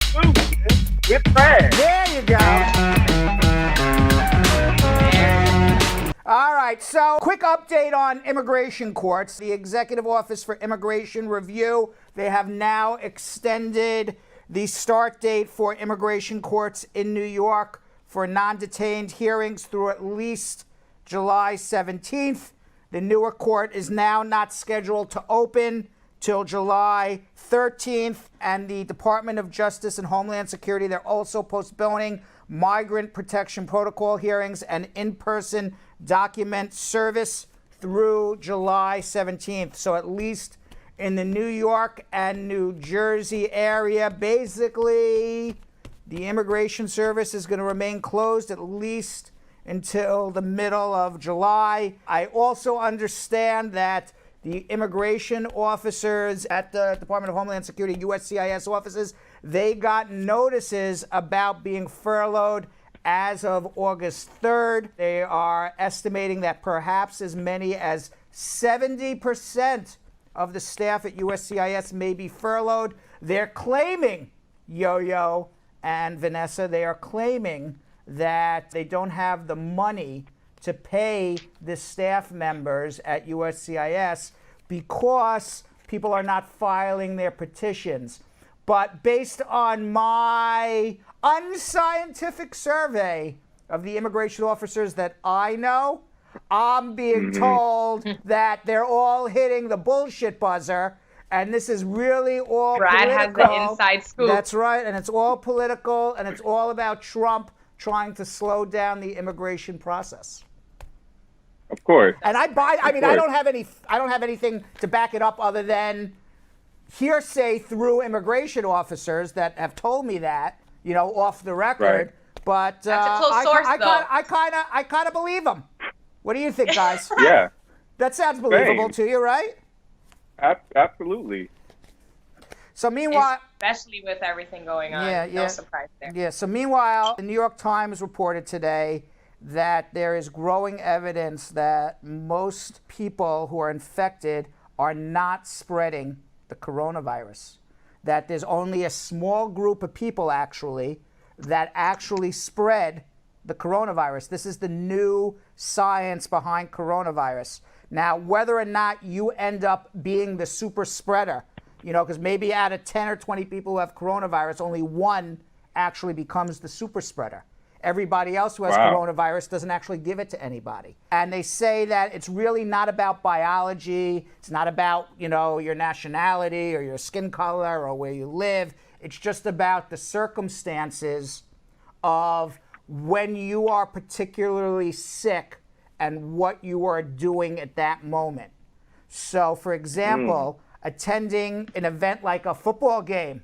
food, with trash. There you go. All right, so quick update on immigration courts. The Executive Office for Immigration Review, they have now extended the start date for immigration courts in New York for non-detained hearings through at least July 17th. The Newark court is now not scheduled to open till July 13th. And the Department of Justice and Homeland Security, they're also postponing migrant protection protocol hearings and in-person document service through July 17th. So at least in the New York and New Jersey area, basically the immigration service is going to remain closed at least until the middle of July. I also understand that the immigration officers at the Department of Homeland Security, USCIS offices, they got notices about being furloughed as of August 3rd. They are estimating that perhaps as many as 70% of the staff at USCIS may be furloughed. They're claiming, Yo-Yo and Vanessa, they are claiming that they don't have the money to pay the staff members at USCIS because people are not filing their petitions. But based on my unscientific survey of the immigration officers that I know, I'm being told that they're all hitting the bullshit buzzer, and this is really all Brad political. has the inside scoop. That's right, and it's all political, and it's all about Trump trying to slow down the immigration process. Of course. And I don't have anything to back it up other than hearsay through immigration officers that have told me that, off the record. Right. But That's a close source, though. I kind of believe them. What do you think, guys? Yeah. That sounds believable Same. to you, right? Absolutely. So meanwhile, especially with everything going on, no surprise there. Yeah. So meanwhile, the New York Times reported today that there is growing evidence that most people who are infected are not spreading the coronavirus. That there's only a small group of people actually that actually spread the coronavirus. This is the new science behind coronavirus. Now, whether or not you end up being the super spreader, because maybe out of 10 or 20 people who have coronavirus, only one actually becomes the super spreader. Everybody else who has coronavirus doesn't actually give it to anybody. And they say that it's really not about biology. It's not about, your nationality or your skin color or where you live. It's just about the circumstances of when you are particularly sick and what you are doing at that moment. So, for example, attending an event like a football game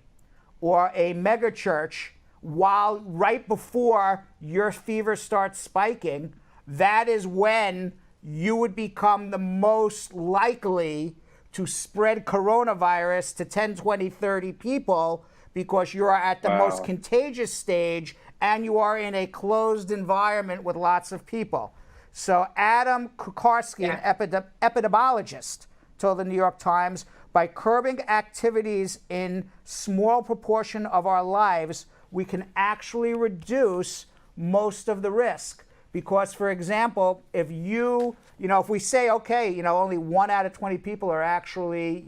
or a mega church right before your fever starts spiking, that is when you would become the most likely to spread coronavirus to 10, 20, 30 people because you are at the most contagious stage and you are in a closed environment with lots of people. So Adam Kukarski, an epidemiologist, told the New York Times, by curbing activities in small proportion of our lives, we can actually reduce most of the risk. Because, for example, if if we say, okay, only 1 out of 20 people are actually,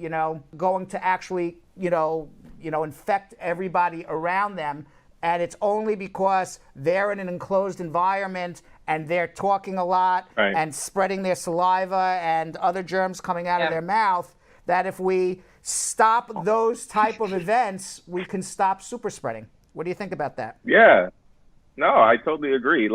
going to actually, infect everybody around them, and it's only because they're in an enclosed environment and they're talking a lot and spreading their saliva and other germs coming out of their mouth, that if we stop those type of events, we can stop super spreading. What do you think about that? Yeah. No, I totally agree.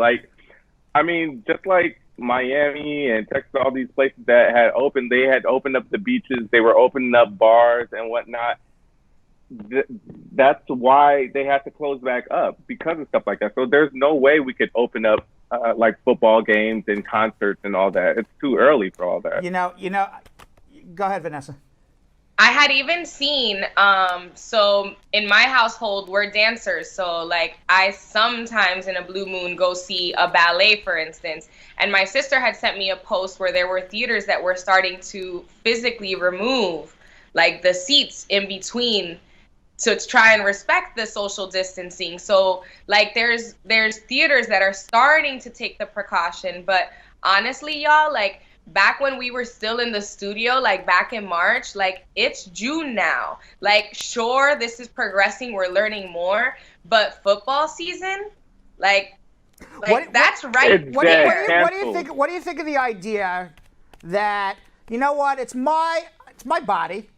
Just like Miami and Texas, all these places that had opened, they had opened up the beaches, they were opening up bars and whatnot. That's why they had to close back up, because of stuff like that. So there's no way we could open up like football games and concerts and all that. It's too early for all that. Go ahead, Vanessa. I had even seen, so in my household, we're dancers. So I sometimes in a blue moon go see a ballet, for instance. And my sister had sent me a post where there were theaters that were starting to physically remove the seats in between try and respect the social distancing. So like there's theaters that are starting to take the precaution, but honestly, y'all, like back when we were still in the studio, like back in March, like it's June now. Like sure, this is progressing, we're learning more, but football season, that's right. What do you think of the idea that, you know what, it's my body.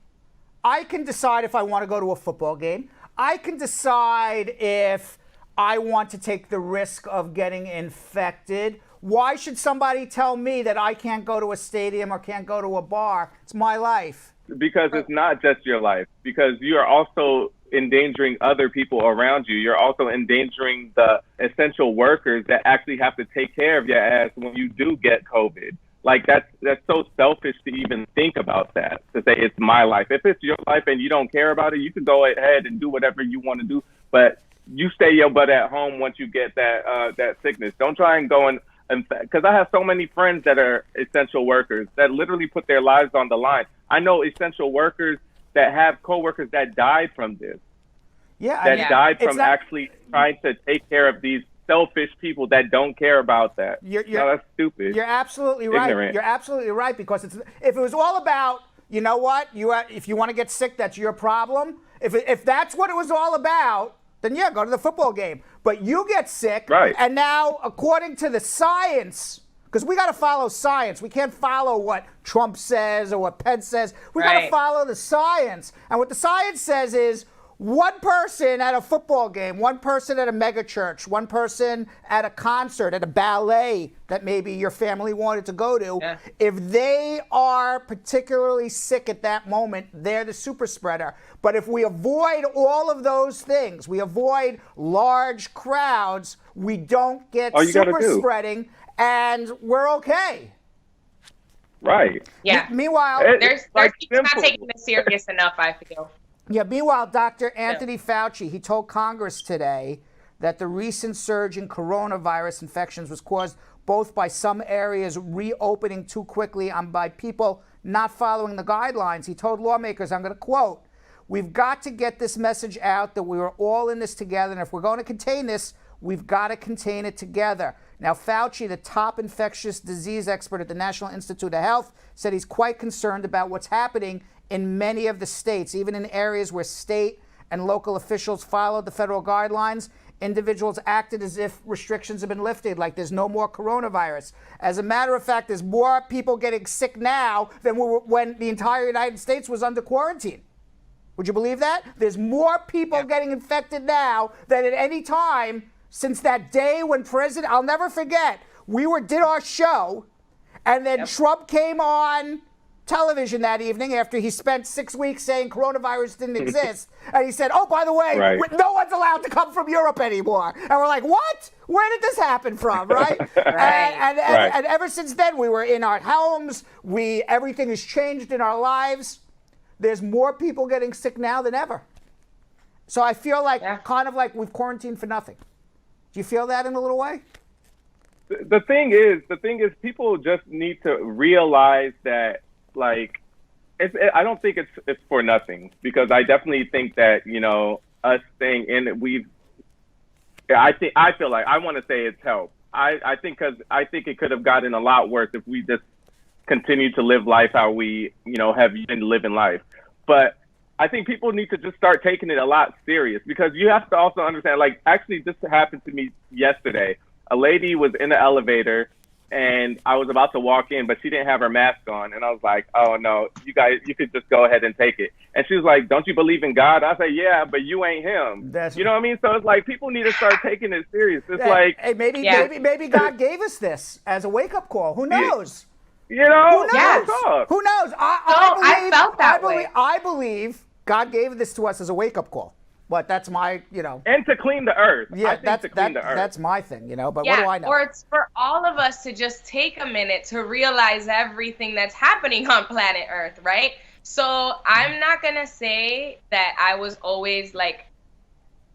I can decide if I want to go to a football game. I can decide if I want to take the risk of getting infected. Why should somebody tell me that I can't go to a stadium or can't go to a bar? It's my life. Because it's not just your life. Because you are also endangering other people around you. You're also endangering the essential workers that actually have to take care of your ass when you do get COVID. Like that's so selfish to even think about that, to say it's my life. If it's your life and you don't care about it, you can go ahead and do whatever you want to do, but you stay your butt at home once you get that sickness. Don't try and go and because I have so many friends that are essential workers that literally put their lives on the line. I know essential workers that have coworkers that died from this. Died from actually trying to take care of these selfish people that don't care about that. That's stupid. You're absolutely right. Ignorant. You're absolutely right, because if it was all about, you know what, if you want to get sick, that's your problem. If that's what it was all about, then yeah, go to the football game. But you get sick, right? And now, according to the science, because we got to follow science. We can't follow what Trump says or what Pence says. We got to follow the science. And what the science says is, one person at a football game, one person at a mega church, one person at a concert, at a ballet that maybe your family wanted to go to, if they are particularly sick at that moment, they're the super spreader. But if we avoid all of those things, we avoid large crowds, we don't get super spreading, and we're okay. Right. Yeah. Meanwhile, there's people not taking this serious enough, I feel. Yeah, meanwhile, Dr. Anthony Fauci, he told Congress today that the recent surge in coronavirus infections was caused both by some areas reopening too quickly and by people not following the guidelines. He told lawmakers, I'm going to quote, "We've got to get this message out that we are all in this together, and if we're going to contain this, we've got to contain it together." Now, Fauci, the top infectious disease expert at the National Institute of Health, said he's quite concerned about what's happening in many of the states, even in areas where state and local officials followed the federal guidelines. Individuals acted as if restrictions have been lifted, like there's no more coronavirus. As a matter of fact, there's more people getting sick now than when the entire United States was under quarantine. Would you believe that? There's more people getting infected now than at any time since that day when I'll never forget, did our show, and then Trump came on television that evening after he spent 6 weeks saying coronavirus didn't exist. And he said, oh, by the way, no one's allowed to come from Europe anymore. And we're like, what? Where did this happen from, right? And ever since then, we were in our homes. Everything has changed in our lives. There's more people getting sick now than ever. So I feel like kind of like we've quarantined for nothing. Do you feel that in a little way? The thing is, people just need to realize that, like, I don't think it's for nothing, because I definitely think that, us staying in it, I feel like, I want to say it's helped. I think it could have gotten a lot worse if we just continued to live life how we, have been living life. But I think people need to just start taking it a lot serious, because you have to also understand, like, actually this happened to me yesterday. A lady was in the elevator and I was about to walk in, but she didn't have her mask on. And I was like, oh no, you guys, you could just go ahead and take it. And she was like, don't you believe in God? I said, yeah, but you ain't him. You know what I mean? So it's like, people need to start taking it serious. It's maybe God gave us this as a wake up call. Who knows? Who knows? Who knows? I felt that way. I believe God gave this to us as a wake up call. But that's my, And to clean the earth. Yeah, that's my thing, But what do I know? Or it's for all of us to just take a minute to realize everything that's happening on planet Earth, right? So I'm not going to say that I was always like,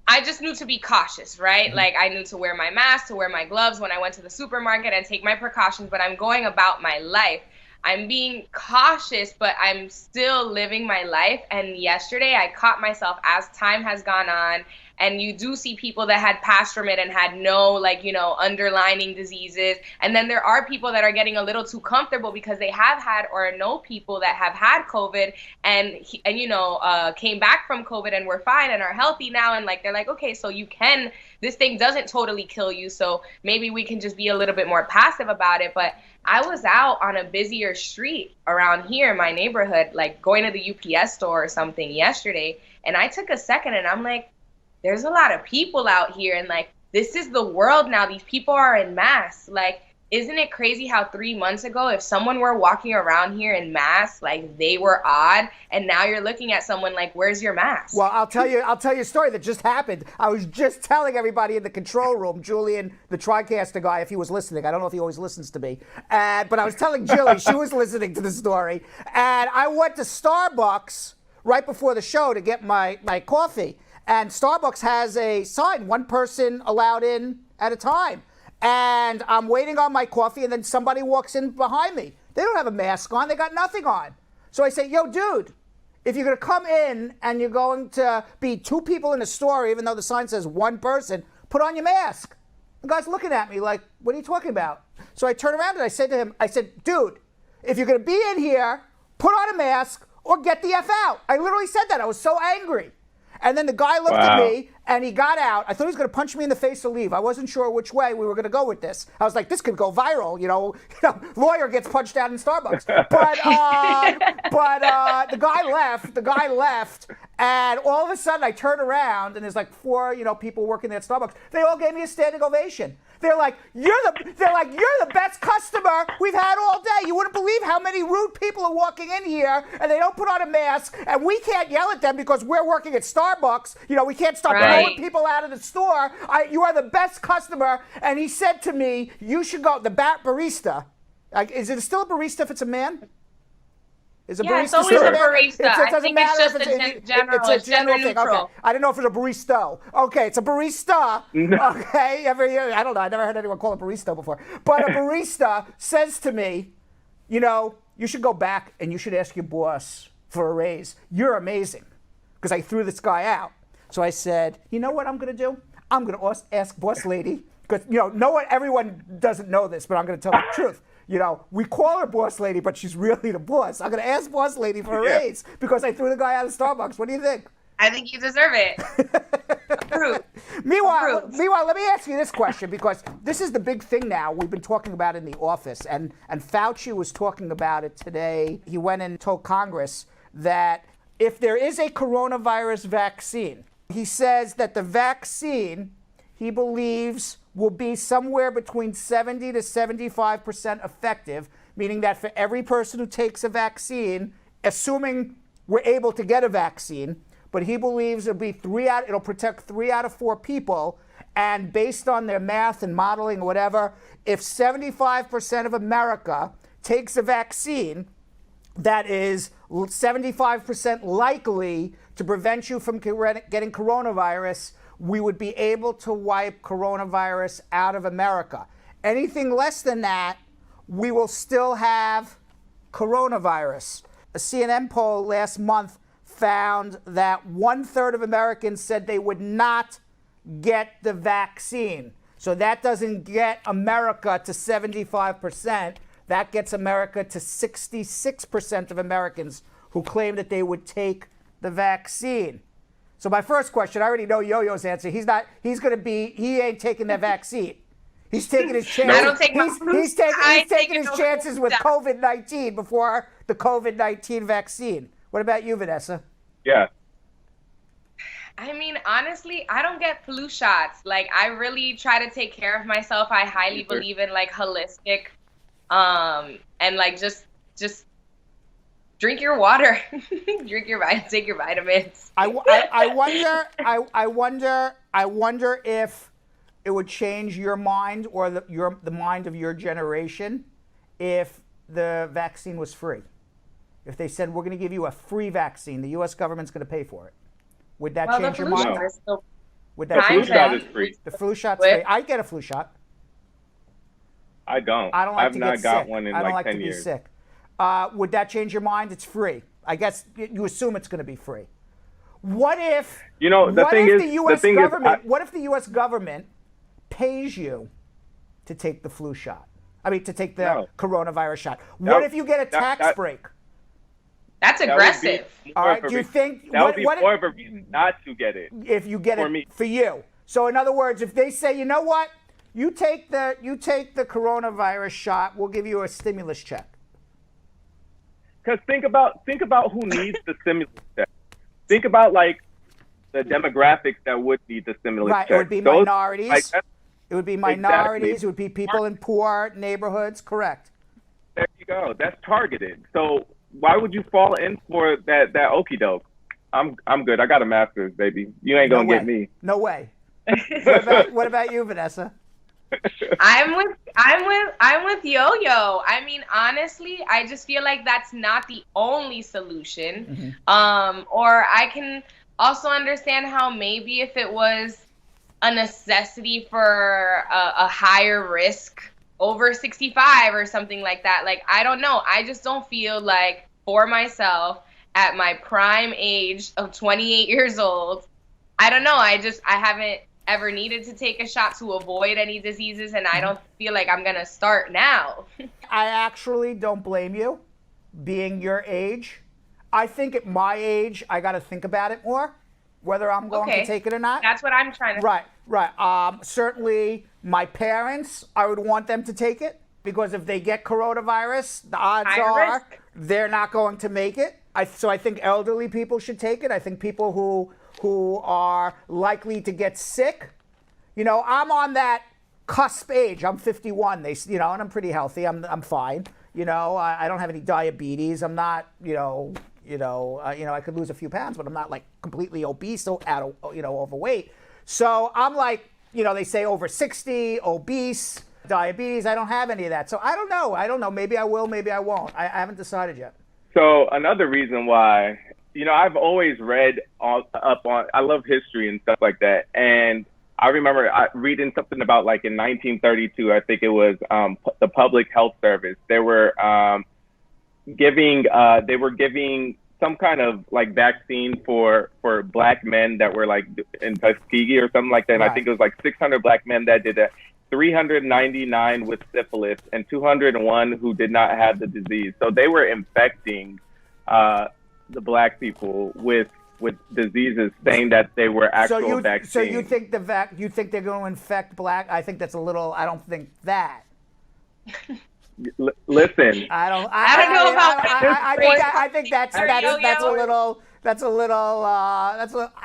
I just knew to be cautious, right? Mm-hmm. Like I knew to wear my mask, to wear my gloves when I went to the supermarket and take my precautions, but I'm going about my life. I'm being cautious, but I'm still living my life. And yesterday I caught myself as time has gone on. And you do see people that had passed from it and had no, like, you know, underlining diseases. And then there are people that are getting a little too comfortable because they have had or know people that have had COVID and you know, came back from COVID and were fine and are healthy now. And like, they're like, okay, so this thing doesn't totally kill you. So maybe we can just be a little bit more passive about it. But I was out on a busier street around here in my neighborhood, like going to the UPS store or something yesterday. And I took a second and I'm like, there's a lot of people out here, and like, this is the world now. These people are in masks. Like, isn't it crazy how 3 months ago, if someone were walking around here in masks, like, they were odd, and now you're looking at someone like, where's your mask? Well, I'll tell you a story that just happened. I was just telling everybody in the control room, Julian, the TriCaster guy, if he was listening. I don't know if he always listens to me. But I was telling Jilly, she was listening to the story. And I went to Starbucks right before the show to get my coffee. And Starbucks has a sign, one person allowed in at a time. And I'm waiting on my coffee, and then somebody walks in behind me. They don't have a mask on. They got nothing on. So I say, yo, dude, if you're going to come in and you're going to be two people in the store, even though the sign says one person, put on your mask. The guy's looking at me like, what are you talking about? So I turn around and I said to him, dude, if you're going to be in here, put on a mask or get the F out. I literally said that. I was so angry. And then the guy looked at me, and he got out. I thought he was going to punch me in the face or leave. I wasn't sure which way we were going to go with this. I was like, this could go viral, you know. Lawyer gets punched out in Starbucks. But the guy left, and all of a sudden I turn around, and there's like four, you know, people working there at Starbucks. They all gave me a standing ovation. They're like, you're the best customer we've had all day. You wouldn't believe how many rude people are walking in here and they don't put on a mask, and we can't yell at them because we're working at Starbucks. You know, we can't start throwing people out of the store. You are the best customer. And he said to me, you should go, the barista. Is it still a barista if it's a man? Is a barista it's always a barista. It doesn't matter it's just it's a general thing. neutral. Okay. I didn't know if it's a barista. Okay, it's a barista. No. Okay, I don't know. I never heard anyone call it barista before. But a barista says to me, you know, you should go back and you should ask your boss for a raise. You're amazing. Because I threw this guy out. So I said, you know what I'm going to do? I'm going to ask boss lady. Because, you know, everyone doesn't know this, but I'm going to tell the truth. You know, we call her boss lady, but she's really the boss. I'm going to ask boss lady for a raise because I threw the guy out of Starbucks. What do you think? I think you deserve it. Approved. Meanwhile, let me ask you this question, because this is the big thing now we've been talking about in the office, and Fauci was talking about it today. He went and told Congress that if there is a coronavirus vaccine, he says that the vaccine, he believes, will be somewhere between 70 to 75% effective, meaning that for every person who takes a vaccine, assuming we're able to get a vaccine, but he believes it'll protect 3 out of 4 people, and based on their math and modeling or whatever, if 75% of America takes a vaccine, that is 75% likely to prevent you from getting coronavirus, we would be able to wipe coronavirus out of America. Anything less than that, we will still have coronavirus. A CNN poll last month found that 1/3 of Americans said they would not get the vaccine. So that doesn't get America to 75%. That gets America to 66% of Americans who claim that they would take the vaccine. So my first question, I already know Yo-Yo's answer. He ain't taking the vaccine. He's taking his chances. I don't take my He's taking his chances with COVID-19 before the COVID-19 vaccine. What about you, Vanessa? Yeah. I mean, honestly, I don't get flu shots. Like, I really try to take care of myself. I highly believe in like holistic, and like just drink your water, take your vitamins. I wonder if it would change your mind or the mind of your generation if the vaccine was free. If they said, we're going to give you a free vaccine, the U.S. government's going to pay for it. Would that change your mind? The flu shot is free. The flu shot's free. I'd get a flu shot. I don't. I don't like I've to not get got sick. one in I don't like like 10 to be years. sick. would that change your mind? It's free. I guess you assume it's going to be free. What if what if the U.S. government pays you to take the flu shot? I mean, to take the coronavirus shot. What if you get a tax break? That's aggressive. All right. Do you think that would be more of a reason not to get it? If you get it for you. So in other words, if they say, you know what, you take the coronavirus shot, we'll give you a stimulus check. Because think about who needs the stimulus check. Think about like the demographics that would need the stimulus check. Right. It would be minorities. It would be minorities. Exactly. It would be people in poor neighborhoods. Correct. There you go. That's targeted. So why would you fall in for that okie doke? I'm good. I got a master's, baby. You ain't gonna get me. No way. What about you, Vanessa? I'm with Yo-Yo. I mean, honestly, I just feel like that's not the only solution. Or I can also understand how maybe if it was a necessity for a higher risk over 65 or something like that. Like, I don't know. I just don't feel like for myself at my prime age of 28 years old, I don't know. I haven't ever needed to take a shot to avoid any diseases, and I don't feel like I'm gonna start now. I actually don't blame you, being your age. I think at my age, I got to think about it more, whether I'm going to take it or not. That's what I'm trying to. Right. Certainly, my parents, I would want them to take it, because if they get coronavirus, the odds are they're not going to make it. So I think elderly people should take it. I think people who are likely to get sick. You know, I'm on that cusp age. I'm 51. And I'm pretty healthy. I'm fine. You know, I don't have any diabetes. I'm not, I could lose a few pounds, but I'm not like completely obese, overweight. So I'm like, they say over 60, obese, diabetes. I don't have any of that. So I don't know. Maybe I will, maybe I won't. I haven't decided yet. So another reason why, I've always read I love history and stuff like that. And I remember reading something about like in 1932, I think it was the Public Health Service. They were giving some kind of like vaccine for black men that were like in Tuskegee or something like that. And I think it was like 600 black men that did that. 399 with syphilis and 201 who did not have the disease. So they were infecting the black people with diseases, saying that they were actual vaccines. So you think you think they're going to infect black? I think that's a little. I don't think that. Listen. I don't know about that. I think that's a little. That's a little.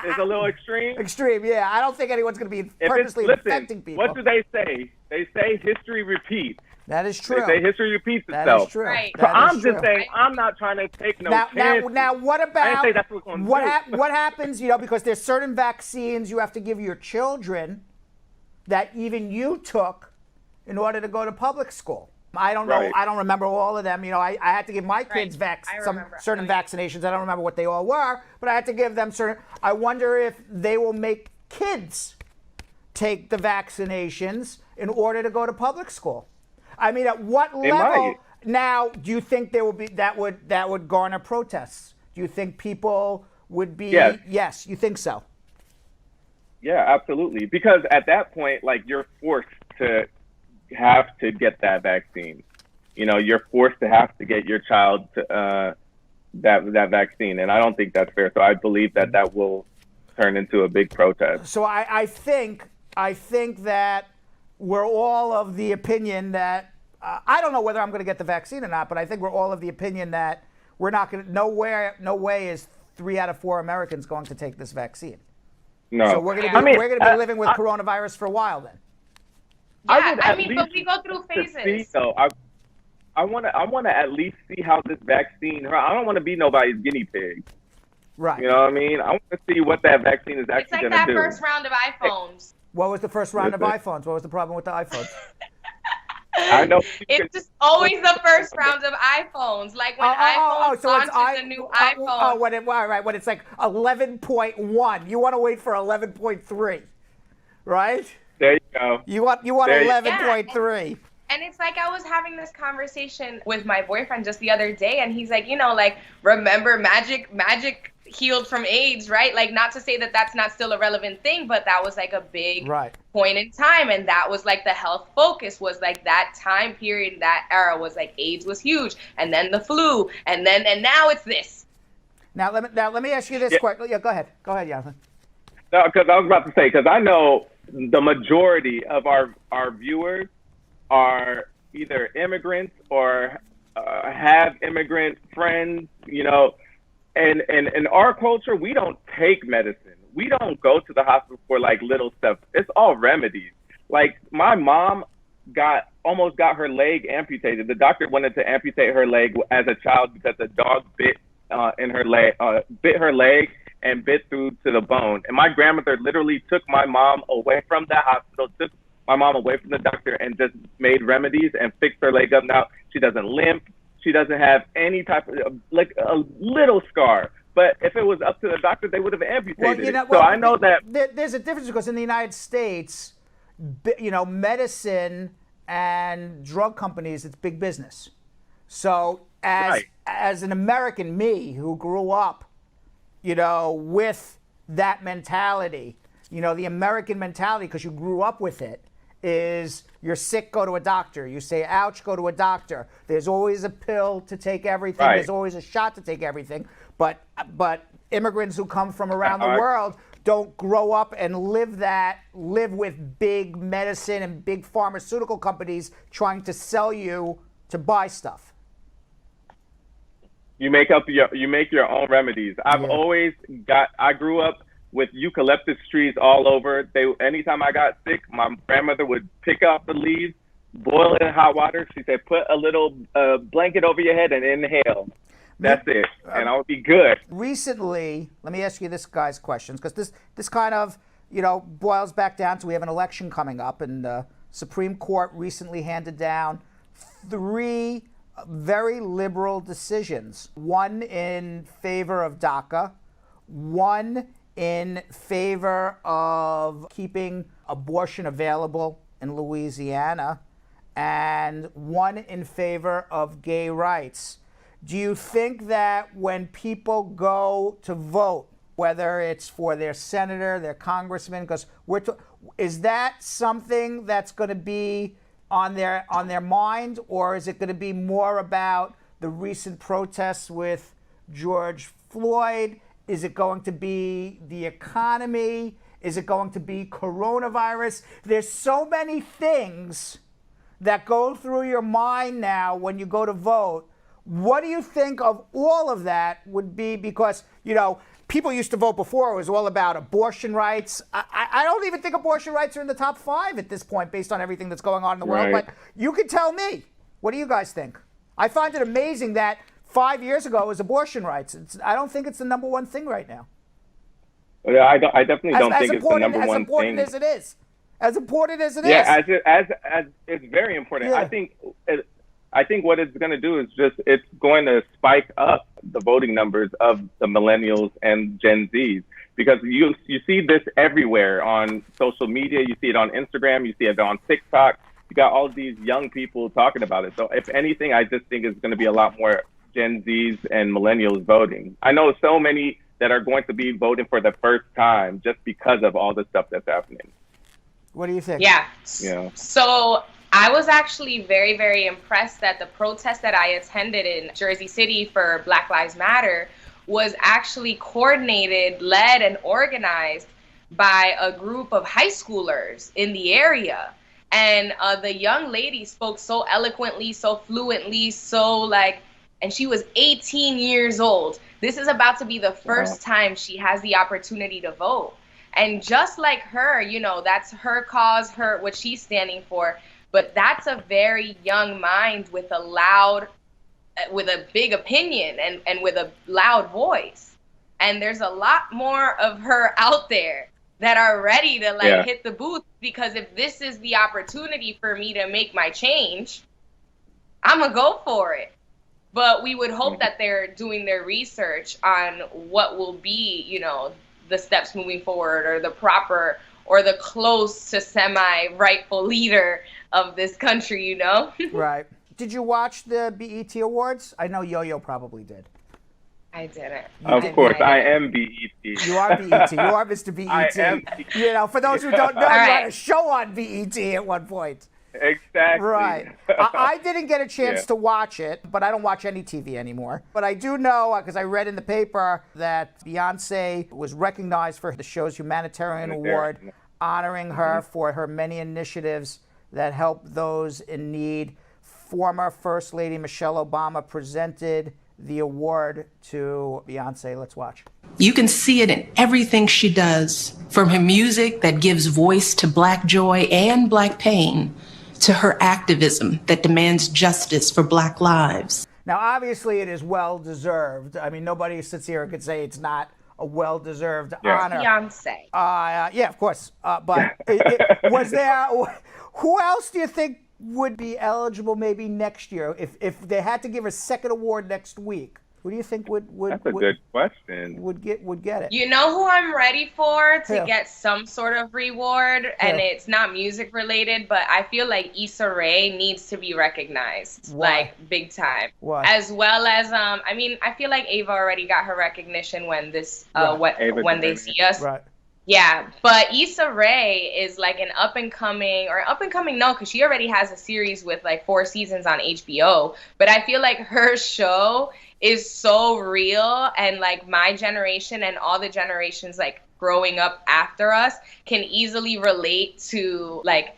It's a little extreme. Extreme, yeah. I don't think anyone's going to be purposely infecting people. What do they say? They say history repeats. That is true. They say history repeats itself. That is true. Right. So I'm just saying, I'm not trying to take no chances. Now, what about I didn't say that's what's going to do. What happens? Because there's certain vaccines you have to give your children that even you took in order to go to public school. I don't know. I don't remember all of them. I had to give my kids certain vaccinations. I don't remember what they all were, but I had to give them certain. I wonder if they will make kids take the vaccinations in order to go to public school. I mean, at what level? Now, do you think there will be that would garner protests? Do you think people would be? Yes, you think so? Yeah, absolutely. Because at that point, like, you're forced to have to get that vaccine. You're forced to have to get your child to, that vaccine, and I don't think that's fair. So I believe that will turn into a big protest. So I think that we're all of the opinion that I don't know whether I'm going to get the vaccine or not, but I think we're all of the opinion that we're not going to. No way is 3 out of 4 Americans going to take this vaccine. No. So we're going to be living with coronavirus for a while then. Yeah, but we go through phases. I want to at least see how this vaccine. I don't want to be nobody's guinea pig. Right. You know what I mean? I want to see what that vaccine is actually going to do. It's like that first round of iPhones. What was the first round of iPhones? What was the problem with the iPhones? I know. It's just always the first round of iPhones. Like when iPhone launches a new iPhone. When it's like 11.1. You want to wait for 11.3, right? There you go. You want 11.3. And it's like I was having this conversation with my boyfriend just the other day, and he's like, like, remember magic healed from AIDS, right? Like, not to say that that's not still a relevant thing, but that was like a big point in time. And that was like the health focus was like that time period, that era was like AIDS was huge. And then the flu. And now it's this. Now let me ask you this question. Yeah, go ahead, Jonathan. No, because I was about to say, because I know the majority of our viewers are either immigrants or have immigrant friends, And in our culture, we don't take medicine. We don't go to the hospital for like little stuff. It's all remedies. Like my mom almost got her leg amputated. The doctor wanted to amputate her leg as a child because a dog bit her leg and bit through to the bone. And my grandmother literally took my mom away from the hospital, took my mom away from the doctor, and just made remedies and fixed her leg up. Now she doesn't limp. She doesn't have any type of, like a little scar. But if it was up to the doctor, they would have amputated it. So I know that there's a difference because in the United States, medicine and drug companies, it's big business. So as an American, me, who grew up, with that mentality, the American mentality, because you grew up with it, is you're sick, go to a doctor. You say, ouch, go to a doctor. There's always a pill to take everything. There's always a shot to take everything. But immigrants who come from around the world don't grow up and live with big medicine and big pharmaceutical companies trying to sell you to buy stuff. You make your own remedies. I grew up with eucalyptus trees all over. Anytime I got sick, my grandmother would pick up the leaves, boil it in hot water. She said, put a little blanket over your head and inhale. That's it. And I would be good. Recently, let me ask you this guy's questions, because this kind of, boils back down to we have an election coming up, and the Supreme Court recently handed down 3 very liberal decisions. One in favor of DACA, one in favor of keeping abortion available in Louisiana, and one in favor of gay rights. Do you think that when people go to vote, whether it's for their senator, their congressman, because is that something that's going to be on their mind, or is it going to be more about the recent protests with George Floyd? Is it going to be the economy? Is it going to be coronavirus? There's so many things that go through your mind now when you go to vote. What do you think of all of that would be? Because, people used to vote before. It was all about abortion rights. I don't even think abortion rights are in the top 5 at this point based on everything that's going on in the world. But you could tell me. What do you guys think? I find it amazing that 5 years ago it was abortion rights. I don't think it's the number one thing right now. Yeah, I definitely don't think it's the number one thing. As important as it is. As important as it is. Yeah, as it's very important. Yeah. I think what it's going to do is it's going to spike up the voting numbers of the millennials and Gen Zs, because you see this everywhere on social media. You see it on Instagram. You see it on TikTok. You got all these young people talking about it. So if anything, I just think it's going to be a lot more Gen Zs and millennials voting. I know so many that are going to be voting for the first time just because of all the stuff that's happening. What do you think? Yeah. So I was actually very, very impressed that the protest that I attended in Jersey City for Black Lives Matter was actually coordinated, led, and organized by a group of high schoolers in the area. And the young lady spoke so eloquently, so fluently, and she was 18 years old. This is about to be the first time she has the opportunity to vote. And just like her, that's her cause, what she's standing for. But that's a very young mind with a big opinion and with a loud voice. And there's a lot more of her out there that are ready to hit the booth, because if this is the opportunity for me to make my change, I'm gonna go for it. But we would hope that they're doing their research on what will be, the steps moving forward, or the proper or the close to semi-rightful leader of this country, you know? Right. Did you watch the BET Awards? I know Yo-Yo probably did. I didn't. Of course, I am BET. You are BET. You are Mr. BET. I am BET. You know, for those who don't know, you had a show on BET at one point. Exactly. Right. I didn't get a chance to watch it, but I don't watch any TV anymore. But I do know, because I read in the paper, that Beyonce was recognized for the show's Humanitarian Award, honoring her for her many initiatives that help those in need. Former First Lady Michelle Obama presented the award to Beyonce. Let's watch. You can see it in everything she does, from her music that gives voice to Black joy and Black pain, to her activism that demands justice for Black lives. Now, obviously, it is well-deserved. I mean, nobody sits here and could say it's not a well-deserved honor. Beyonce. Yeah, of course. But was there, who else do you think would be eligible maybe next year if they had to give a second award next week? Who do you think would That's a good question. Would get it? You know who I'm ready for to get some sort of reward, and it's not music related, but I feel like Issa Rae needs to be recognized. Why? Like big time. Why? As well as I mean, I feel like Ava already got her recognition when this when they see us. Right. Yeah, but Issa Rae is like an up and coming no, because she already has a series with like 4 seasons on HBO. But I feel like her show is so real, and like my generation and all the generations like growing up after us can easily relate to like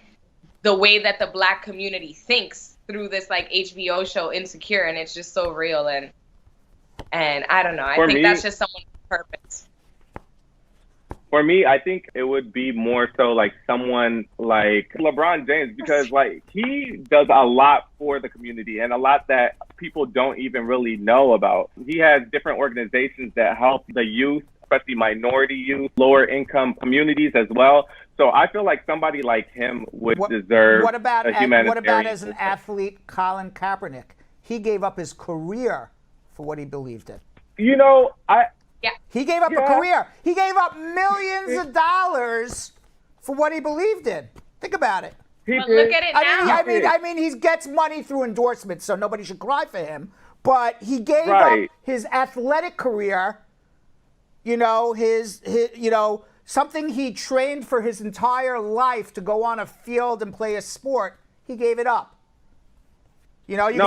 the way that the Black community thinks through this like HBO show Insecure, and it's just so real, and I don't know. I think that's just someone's purpose. For me, I think it would be more so like someone like LeBron James, because like he does a lot for the community and a lot that people don't even really know about. He has different organizations that help the youth, especially minority youth, lower income communities as well. So I feel like somebody like him would deserve a humanitarian. What about as an athlete, Colin Kaepernick? He gave up his career for what he believed in. You know, He gave up a career. He gave up millions of dollars for what he believed in. Think about it. But look at it now. I mean, he gets money through endorsements, so nobody should cry for him. But he gave up his athletic career. You know, his something he trained for his entire life to go on a field and play a sport. He gave it up. You know, you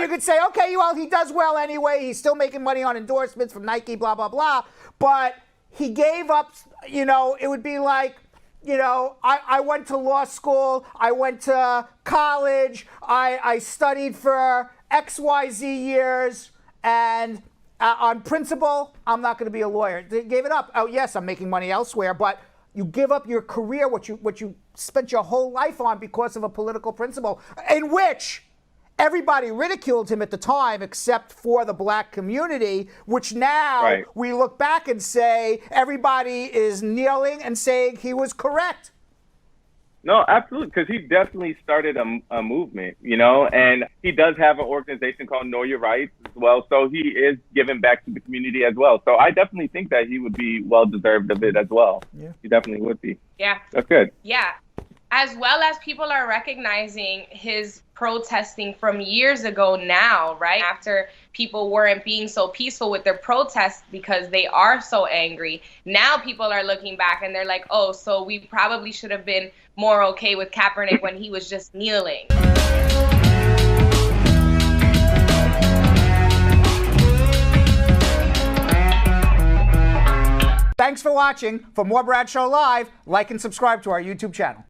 could say, okay, well, he does well anyway. He's still making money on endorsements from Nike, blah, blah, blah. But he gave up, you know, it would be like, you know, I went to law school. I went to college. I studied for XYZ years. And on principle, I'm not going to be a lawyer. They gave it up. Oh, yes, I'm making money elsewhere. But you give up your career, what you spent your whole life on because of a political principle, in which everybody ridiculed him at the time except for the Black community, which now we look back and say everybody is kneeling and saying he was correct. No, absolutely, because he definitely started a movement, you know, and he does have an organization called Know Your Rights as well. So he is giving back to the community as well. So I definitely think that he would be well-deserved of it as well. Yeah. He definitely would be. Yeah. That's good. Yeah. As well as people are recognizing his protesting from years ago now, right? After people weren't being so peaceful with their protests because they are so angry. Now people are looking back and they're like, oh, so we probably should have been more okay with Kaepernick when he was just kneeling. Thanks for watching. For more Bradshaw Live, like and subscribe to our YouTube channel.